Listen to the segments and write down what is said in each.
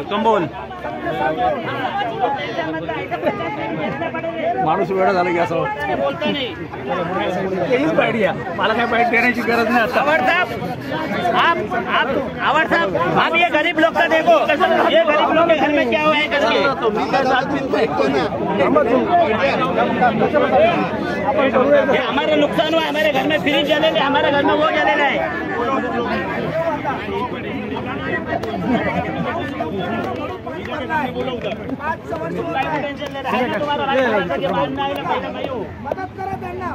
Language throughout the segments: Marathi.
कंबोल माणूस वेळा झाला की असं तेच बाईट घ्या, मला काय बाईट देण्याची गरज नाही आता। आवर साहब आप ये गरीब लोग का देखो, ये गरीब लोग के घर में क्या हुआ है करके हमारे नुकसान हुआ, हमारे घर में फ्रिज जले, हमारे घर में वो जलेला है। मदत करा त्यांना,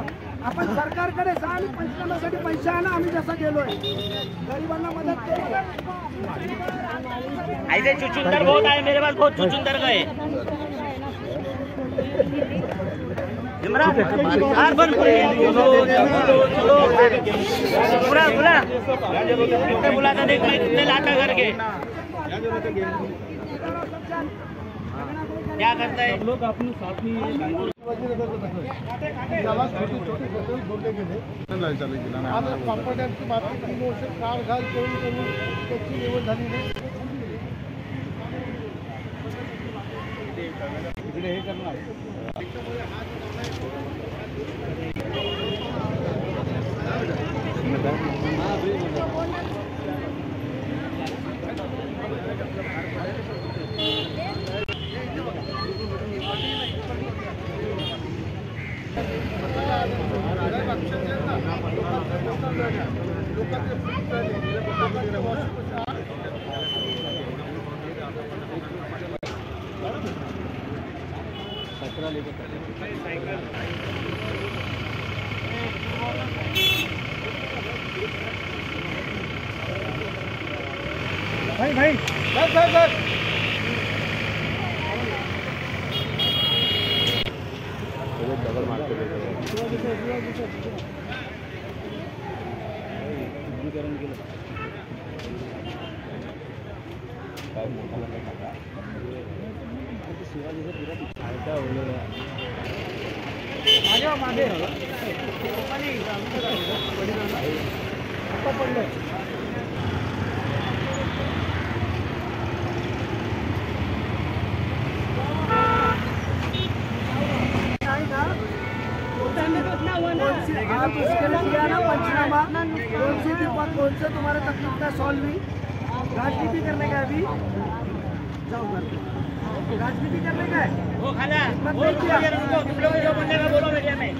आपण सरकारकडे जा आणि पंचनाम्यासाठी पैसे आणा, आम्ही जसं गेलोय गरिबांना मदत करू। ऐसे चुचुंदर बहुत आए मेरे पास, बहुत चुचुंदर गए। बुला था, देख मैं कितने लाता करके क्या करता है लोग अपने साथ में आता कॉम्पिटन्सची बातमी 3 वर्ष कार घाल करून त्याची निवड झाली नाही। इकडे हे करणार भाई भाई सर सर सर डबल मारते आप इसके लिए किया ना पंचनामा, कौन से तुम्हारा तकलीफ का सॉल्व हुई? राजनीति करने का अभी जाओ घर पे, राजनीति करने का है वो खाना तुम लोग जो बोलने का बोलो मीडिया में।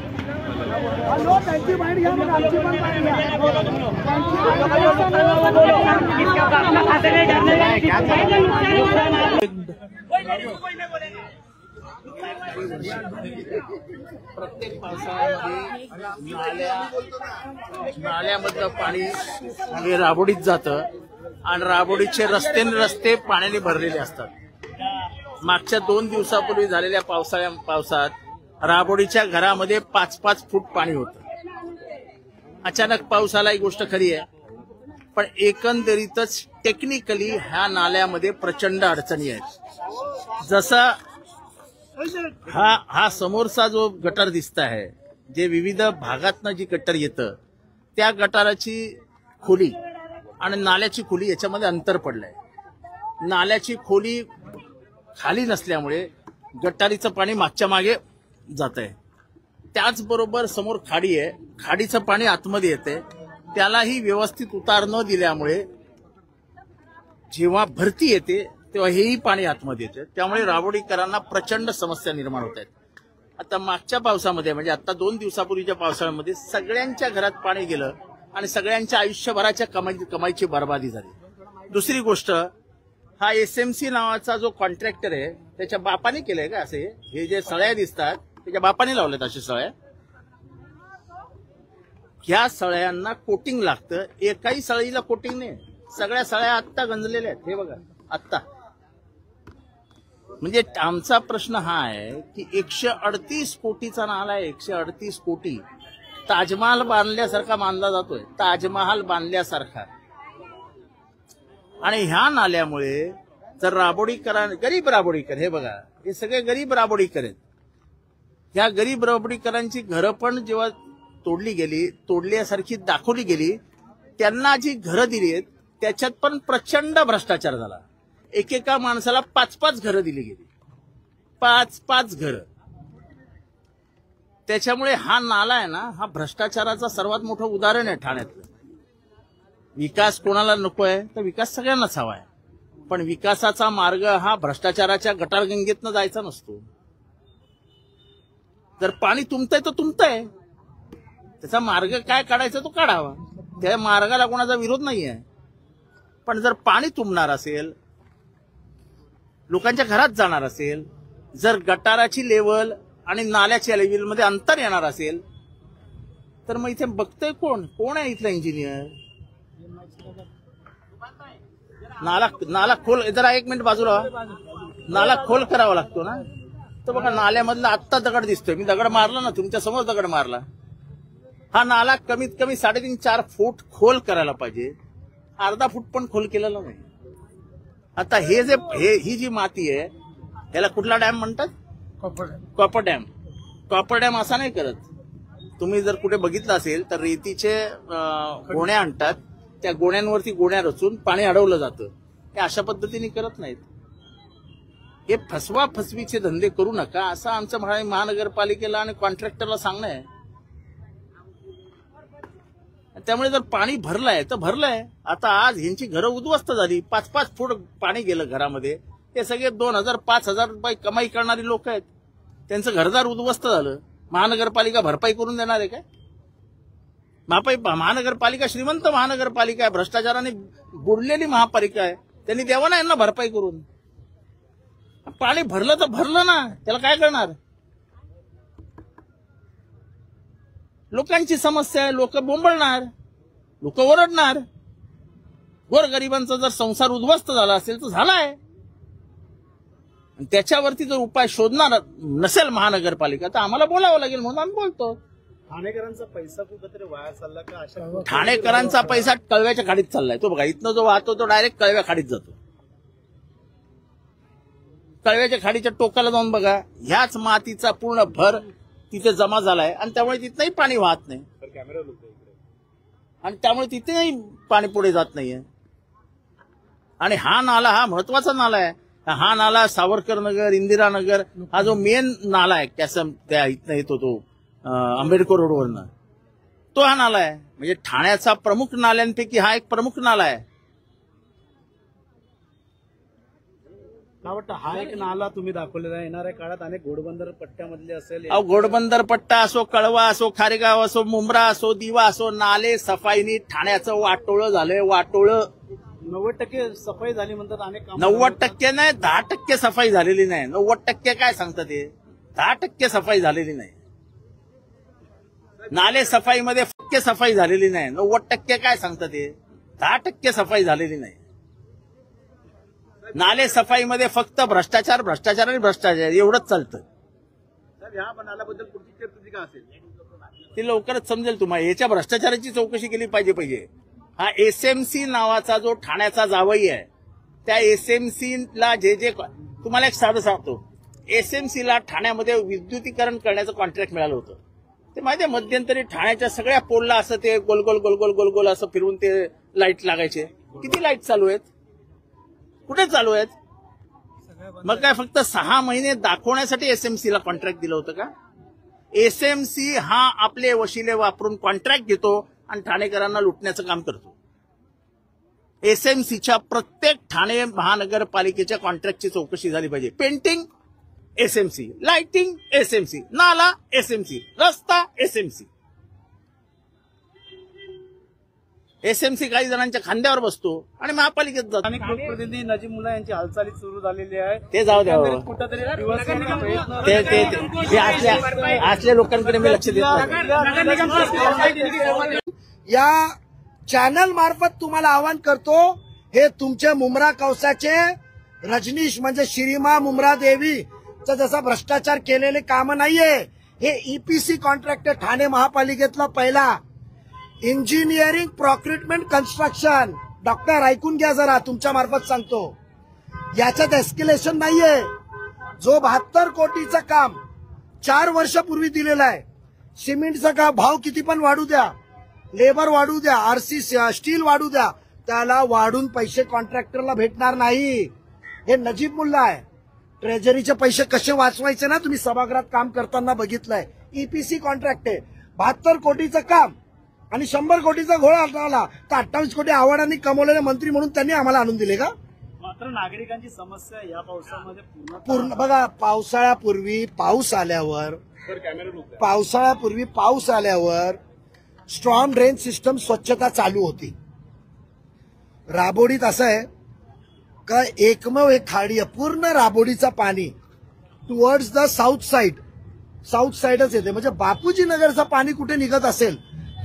हेलो त्यांची बाईट घ्या, मग आमची पण बाईट घ्या। बोलो तुम लोग इसका अपना खाते नहीं करने का क्या कोई नहीं बोलेगा। प्रत्येक पावसाळ्यामध्ये नाल्यामधलं पाणी हे राबोडीत जातं आणि राबोडीचे रस्ते पाण्याने भरलेले असतात। मागच्या 2 दिवसापूर्वी झालेल्या पावसात राबोडीच्या घरामध्ये 5-5 फूट पाणी होतं। अचानक पाऊस आला ही गोष्ट खरी आहे, पण एकंदरीतच टेक्निकली ह्या नाल्यामध्ये प्रचंड अडचणी आहेत। जसा हा समोरचा जो गटार दिसत आहे, जे विविध भागातनं जी गटार येतं त्या गटाराची खोली आणि नाल्याची खोली याच्यामध्ये अंतर पडलंय। नाल्याची खोली खाली नसल्यामुळे गटारीचं पाणी मागच्या मागे जात आहे। त्याचबरोबर समोर खाडी आहे, खाडीचं पाणी आतमध्ये येते, त्यालाही व्यवस्थित उतार न दिल्यामुळे जेव्हा भरती येते तेव्हा हेही पाणी आतमध्ये येते, त्यामुळे राबोडीकरांना प्रचंड समस्या निर्माण होत आहेत। आता मागच्या पावसामध्ये म्हणजे आता 2 दिवसापूर्वीच्या पावसाळ्यामध्ये सगळ्यांच्या घरात पाणी गेलं आणि सगळ्यांच्या आयुष्यभराच्या कमाईची बर्बादी झाली। दुसरी गोष्ट, हा SMC नावाचा जो कॉन्ट्रॅक्टर आहे त्याच्या बापाने केलंय का असे? हे जे सळ्या दिसतात त्याच्या बापाने लावलेत अशा सळ्या। ह्या सळ्यांना कोटिंग लागतं, एकाही सळीला कोटिंग नाही, सगळ्या सळ्या आत्ता गंजलेल्या आहेत। हे बघा आत्ता, म्हणजे आमचा प्रश्न हा आहे की 138 कोटीचा नाला आहे, 138 कोटी ताजमहाल बांधल्यासारखा मानला जातोय, ताजमहाल बांधल्यासारखा। आणि ह्या नाल्यामुळे तर गरीब राबोडीकर, हे बघा, हे सगळे गरीब राबोडीकर आहेत. ह्या गरीब राबोडीकरांची घरं पण जेव्हा तोडल्यासारखी दाखवली गेली, त्यांना जी घरं दिली आहेत त्याच्यात पण प्रचंड भ्रष्टाचार झाला. एकेका माणसाला 5-5 घरं दिली गेली, 5-5 घरं. त्याच्यामुळे हा नाला आहे ना, हा भ्रष्टाचाराचा सर्वात मोठं उदाहरण आहे ठाण्यातलं. विकास कोणाला नको आहे, तर विकास सगळ्यांनाच हवा आहे, पण विकासाचा मार्ग हा भ्रष्टाचाराच्या गटारगंगेतनं जायचा नसतो. जर पाणी तुंबतंय तर तुंबतंय, त्याचा मार्ग काय काढायचा तो काढावा, त्या मार्गाला कोणाचा विरोध नाहीये. पण जर पाणी तुंबणार असेल, लोकांच्या घरात जाणार असेल, जर गटाराची लेवल आणि नाल्याच्या लेवलमध्ये अंतर येणार असेल, तर मग इथे बघतोय कोण आहे इथला इंजिनियर? नाला खोल, जरा 1 मिनिट बाजूला, नाला खोल करावा लागतो ना. तर बघा, नाल्यामधला आत्ता दगड दिसतोय, मी दगड मारला ना, तुमच्या समोर दगड मारला. हा नाला कमीत कमी 3.5-4 फूट खोल करायला पाहिजे, अर्धा फूट पण खोल केलेला नाही. आता ही जी माती आहे, याला कुठला डॅम म्हणतात? Copper dam. कॉपर डॅम असा नाही करत. तुम्ही जर कुठे बघितलं असेल तर रेतीचे गोण्या आणतात, त्या गोण्यांवरती गोण्या रचून पाणी अडवलं जातं. हे अशा पद्धतीने करत नाहीत. हे फसवीचे धंदे करू नका, असं आमचं महानगरपालिकेला आणि कॉन्ट्रॅक्टरला सांगणं आहे. त्यामुळे जर पाणी भरलंय तर भरलंय. आता आज ह्यांची घरं उद्ध्वस्त झाली, 5-5 फूट पाणी गेलं घरामध्ये. हे सगळे 2,000-5,000 रुपये कमाई करणारी लोक आहेत, त्यांचं घरदार उद्ध्वस्त झालं. महानगरपालिका भरपाई करून देणार आहे काय? महानगरपालिका श्रीमंत महानगरपालिका आहे, भ्रष्टाचाराने बुडलेली महापालिका आहे, त्यांनी द्यावं ना यांना भरपाई करून. पाणी भरलं तर भरलं ना, त्याला काय करणार? लोकांची समस्या आहे, लोक बोंबळणार, लोक ओरडणार. गोरगरिबांचा जर संसार उद्ध्वस्त झाला असेल तर झालाय. त्याच्यावरती जर उपाय शोधणार नसेल महानगरपालिका तर आम्हाला बोलावं लागेल, म्हणून आम्ही बोलतो. ठाणेकरांचा पैसा कुठेतरी वाया चालला का? अशा ठाणेकरांचा पैसा कळव्याच्या खाडीत चाललाय. तो बघा, इथनं जो वाहतो तो डायरेक्ट कळव्या खाडीत जातो. कळव्याच्या खाडीच्या टोकाला जाऊन बघा, ह्याच मातीचा पूर्ण भर तिथे जमा झालाय आणि त्यामुळे तिथंही पाणी वाहत नाही, आणि त्यामुळे तिथेही पाणी पुढे जात नाहीये. आणि हा नाला हा महत्वाचा नाला आहे. हा नाला सावरकर नगर, इंदिरानगर, हा जो मेन नाला आहे त्या इथनं येतो तो आंबेडकर रोडवरनं, तो हा नाला आहे. म्हणजे ठाण्याचा प्रमुख नाल्यांपैकी हा एक प्रमुख नाला आहे. हा एक नाला तुम्ही दाखवलेला आहे. येणाऱ्या काळात अनेक घोडबंदर पट्ट्यामधले असेल. घोडबंदर पट्टा असो, कळवा असो, खारेगाव असो, मुंब्रा असो, दिवा असो, नाले सफाईनी ठाण्याचं वाटोळं झालंय. वाटोळं 90% सफाई झाली म्हणतात. अनेक 90% नाही, 10% सफाई झालेली नाही. 90% काय सांगतात ते? 10% सफाई झालेली नाही. नाले सफाईमध्ये सफाई झालेली नाही. 90% काय सांगतात ते? 10% सफाई झालेली नाही. नाले सफाईमध्ये फक्त भ्रष्टाचार भ्रष्टाचार आणि भ्रष्टाचार एवढंच चालतं. ह्या नाल्याबद्दल पुढची चर्चा असेल ती लवकरच समजेल तुम्हाला. याच्या भ्रष्टाचाराची चौकशी केली पाहिजे. हा एसएमसी नावाचा जो ठाण्याचा जावई आहे, त्या एसएमसीला जे तुम्हाला एक साधं सांगतो, एसएमसीला ठाण्यामध्ये विद्युतीकरण करण्याचं कॉन्ट्रॅक्ट मिळालं होतं. ते माहिती आहे, मध्यंतरी ठाण्याच्या सगळ्या पोलला असं ते गोलगोल गोलगोल गोलगोल असं फिरवून ते लाईट लागायचे. किती लाईट चालू आहेत? कुठे चालू आहेत? मग काय फक्त 6 महिने दाखवण्यासाठी एसएमसीला कॉन्ट्रॅक्ट दिलं होतं का? एसएमसी हा आपले वशिले वापरून कॉन्ट्रॅक्ट घेतो आणि ठाणेकरांना लुटण्याचं काम करतो. एसएमसीच्या प्रत्येक ठाणे महानगरपालिकेच्या कॉन्ट्रॅक्टची चौकशी झाली पाहिजे. पेंटिंग एसएमसी, लाइटिंग एसएमसी, नाला एसएमसी, रस्ता एसएमसी. एसएमसी काही जणांच्या खांद्यावर बसतो आणि महापालिकेत जातो. अनेक लोकप्रतिनिधी नजीमुल्ला यांची हालचाली सुरू झालेली आहे. ते जाऊ द्या, कुठेतरी असल्या लोकांकडे मी लक्ष देत नाही. या चॅनल मार्फत तुम्हाला आवाहन करतो, हे तुमचे मुंब्रा कौसाचे रजनीश म्हणजे श्रीमा मुंब्रा देवी जसा भ्रष्टाचार केलेले काम नाहीये. हे ईपीसी कॉन्ट्रॅक्टर ठाणे महापालिकेतला पहिला इंजिनिअरिंग प्रोक्रुटमेंट कन्स्ट्रक्शन. डॉक्टर ऐकून घ्या जरा, तुमच्या मार्फत सांगतो. याच्यात एस्केलेशन नाहीये. जो 72 कोटीचं काम 4 वर्षापूर्वी दिलेलं आहे, सिमेंटचा का भाव किती पण वाढू द्या, लेबर वाढू द्या, आरसी स्टील वाढू द्या, त्याला वाढून पैसे कॉन्ट्रॅक्टरला भेटणार नाही. हे नजीब मुल्ला आहे. ट्रेजरीचे पैसे कसे वाचवायचे ना, तुम्ही सभागृहात काम करताना बघितलंय. ईपीसी कॉन्ट्रॅक्ट आहे, 72 कोटीचं काम आणि 100 कोटीचा घोळा आला तर 28 कोटी आव्हाडांनी कमवलेले मंत्री म्हणून त्यांनी आम्हाला आणून दिले का? मात्र नागरिकांची समस्या या पावसामध्ये पूर्ण बघा, पावसाळ्यापूर्वी पाऊस आल्यावर स्ट्रॉंग ड्रेन सिस्टम स्वच्छता चालू होती. राबोडीत असं आहे का एकमेव एक खाडी आहे, पूर्ण राबोडीचं पाणी टुवर्ड्स द साऊथ साईडच येते. म्हणजे बापूजी नगरचं पाणी कुठे निघत असेल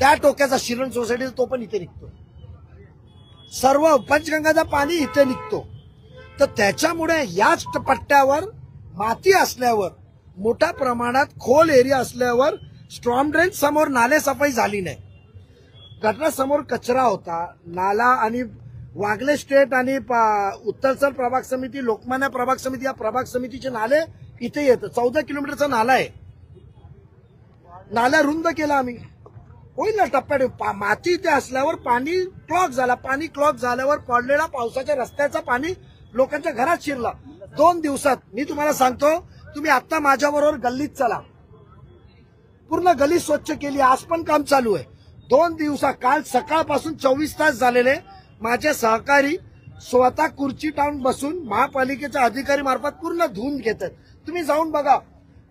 त्या टोक्याचा शिरण सोसायटी तो पण इथे निघतो. सर्व पंचगंगाचं पाणी इथे निघतो. तर त्याच्यामुळे याच पट्ट्यावर माती असल्यावर, मोठ्या प्रमाणात खोल एरिया असल्यावर स्ट्रॉंग ड्रेन समोर नाले सफाई झाली नाही. गटरासमोर कचरा होता. नाला आणि वागले स्टेट आणि उत्तरचल प्रभाग समिती, लोकमान्य प्रभाग समिती या प्रभाग समितीचे नाले इथे येतं. 14 किलोमीटरचा नाला आहे. नाला रुंद केला आम्ही, होईल ना टप्प्यात. माती इथे असल्यावर पाणी क्लॉक झाला. पाणी क्लॉक झाल्यावर पडलेला पावसाच्या रस्त्याचा पाणी लोकांच्या घरात शिरला. 2 दिवसात मी तुम्हाला सांगतो, तुम्ही आता माझ्याबरोबर गल्लीत चला, पूर्ण गल्ली स्वच्छ केली. आज पण काम चालू आहे. 2 दिवसात, काल सकाळपासून 24 तास झालेले. माझे सहकारी स्वतः खुर्ची टाऊन बसून महापालिकेच्या अधिकारी मार्फत पूर्ण धुवून घेतात. तुम्ही जाऊन बघा.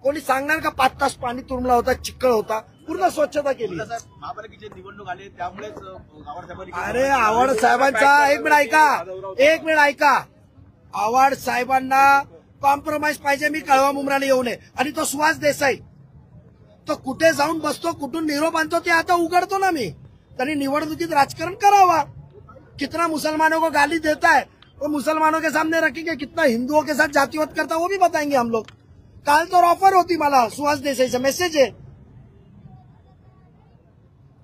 कोणी सांगणार का 5 तास पाणी तुंबला होता, चिखल होता, पूर्ण स्वच्छता केली. महापालिकेची निवडणूक आली त्यामुळेच अरे आव्हाड साहेबांचा एक मिनिट ऐका. आव्हाड साहेबांना कॉम्प्रोमाइज पाहिजे. मी कळवा मुंब्राला येऊ नये. आणि तो सुहास देसाई तो कुठे जाऊन बसतो, कुठून निरोप आणतो ते आता उघडतो ना मी. त्यांनी निवडणुकीत राजकारण करावा. कितना मुसलमानों को गाली देता है वो मुसलमानों के सामने रखेंगे, कितना हिंदुओं के साथ जातिवाद करता है वो भी बताएंगे हम लोग. काल तो ऑफर होती मला सुहास देसाईचा मेसेज आहे.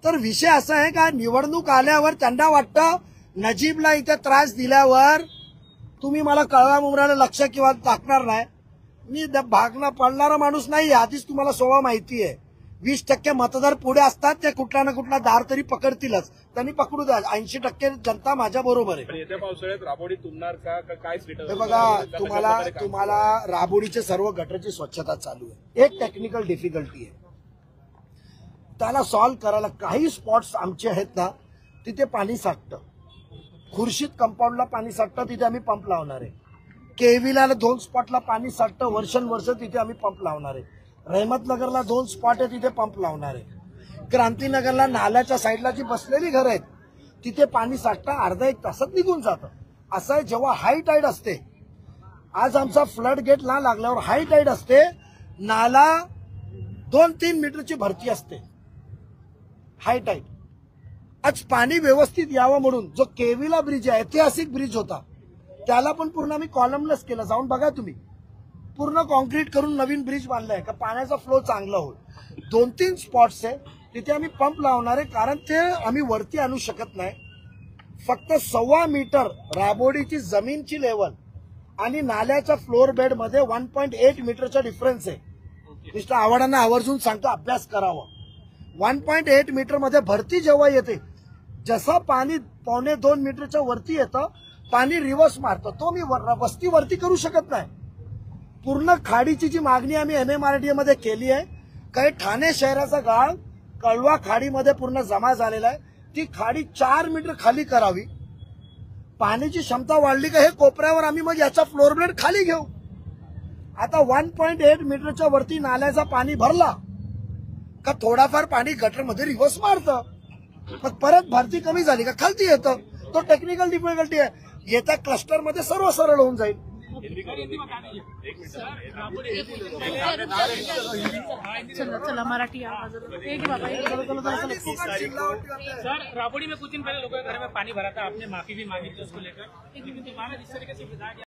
तर विषय असा आहे का निवडणूक आल्यावर त्यांना वाटतं नजीबला इथे त्रास दिल्यावर तुम्ही मला कळवा मुंब्राला लक्ष किंवा टाकणार नाही. मी भागणं पडणारा माणूस नाही. आधीच तुम्हाला स्वभाव माहिती आहे. 20% मतदार पुढे असतात, ते कुठला ना कुठला दार तरी पकडतीलच. त्यांनी पकडू द्या. 80% जनता माझ्या बरोबर आहे. येत्या पावसाळ्यात राबोडी तुंबणार का काय? हे बघा, तुम्हाला राबोडीचे सर्व गटरची स्वच्छता चालू आहे. एक टेक्निकल डिफिकल्टी आहे, त्याला सॉल्व्ह करायला. काही स्पॉट्स आमचे आहेत ना, तिथे पाणी साठतं. खुर्शीद कंपाऊंडला पाणी साठतं, तिथे आम्ही पंप लावणार आहे. केवीला 2 स्पॉटला पाणी साठतं, वर्षानुवर्ष तिथे आम्ही पंप लावणार आहे. रहमतनगरला 2 स्पॉट आहे, तिथे पंप लावणार आहे. क्रांतीनगरला नाल्याच्या साईडला जी बसलेली घरं आहेत तिथे पाणी साठतं, अर्धा 1 तासात निघून जातं. असं आहे. जेव्हा हाय टाईड असते, आज आमचा फ्लड गेट ला लागल्यावर हाय टाईड असते, नाला 2-3 मीटरची भरती असते. हाय टाईड. आज पाणी व्यवस्थित यावं म्हणून जो केवीला ब्रिज आहे, ऐतिहासिक ब्रिज होता, त्याला पण पूर्ण आम्ही कॉलमलेस केलं. जाऊन बघा तुम्ही. पूर्ण कॉन्क्रीट करून नवीन ब्रिज बांधलाय का पाण्याचा फ्लो चांगला होईल. 2-3 स्पॉट्स आहे तिथे आम्ही पंप लावणार आहे, कारण ते आम्ही वरती आणू शकत नाही. फक्त 1.25 मीटर राबोडीची जमीनची लेवल आणि नाल्याच्या फ्लोअर बेड मध्ये 1.8 मीटरचा डिफरन्स आहे. मिस्टर आव्हाडांना आवर्जून सांगतो अभ्यास करावा. 1.8 मीटर मध्ये भरती जेव्हा येते, जसं पाणी 1.25 मीटरच्या वरती येतं, पाणी रिव्हर्स मारतं. तो मी वस्ती वरती करू शकत नाही. पूर्ण खाडीची जी मागणी आम्ही MMRDA मध्ये केली आहे, काही ठाणे शहराचा गाळ कळवा खाडीमध्ये पूर्ण जमा झालेला आहे, ती खाडी 4 मीटर खाली करावी. पाण्याची क्षमता वाढली का हे कोपऱ्यावर आम्ही मग याचा फ्लोअर ब्लेड खाली घेऊ. आता 1.8 मीटरच्या वरती नाल्याचा पाणी भरला का थोडाफार पाणी गटरमध्ये रिव्हर्स मारतं, मग परत भरती कमी झाली का खालती येतं. तो टेक्निकल डिफिकल्टी आहे. येत्या क्लस्टरमध्ये सर्व सरळ होऊन जाईल. चला मराठी आवाज एक बाबा सर, राबोड़ी में कुछ दिन पहले लोगों के घर में पानी भरा था, आपने माफी भी मांगी थी उसको लेकर, लेकिन तुम्हारा जिस तरीके से विधायक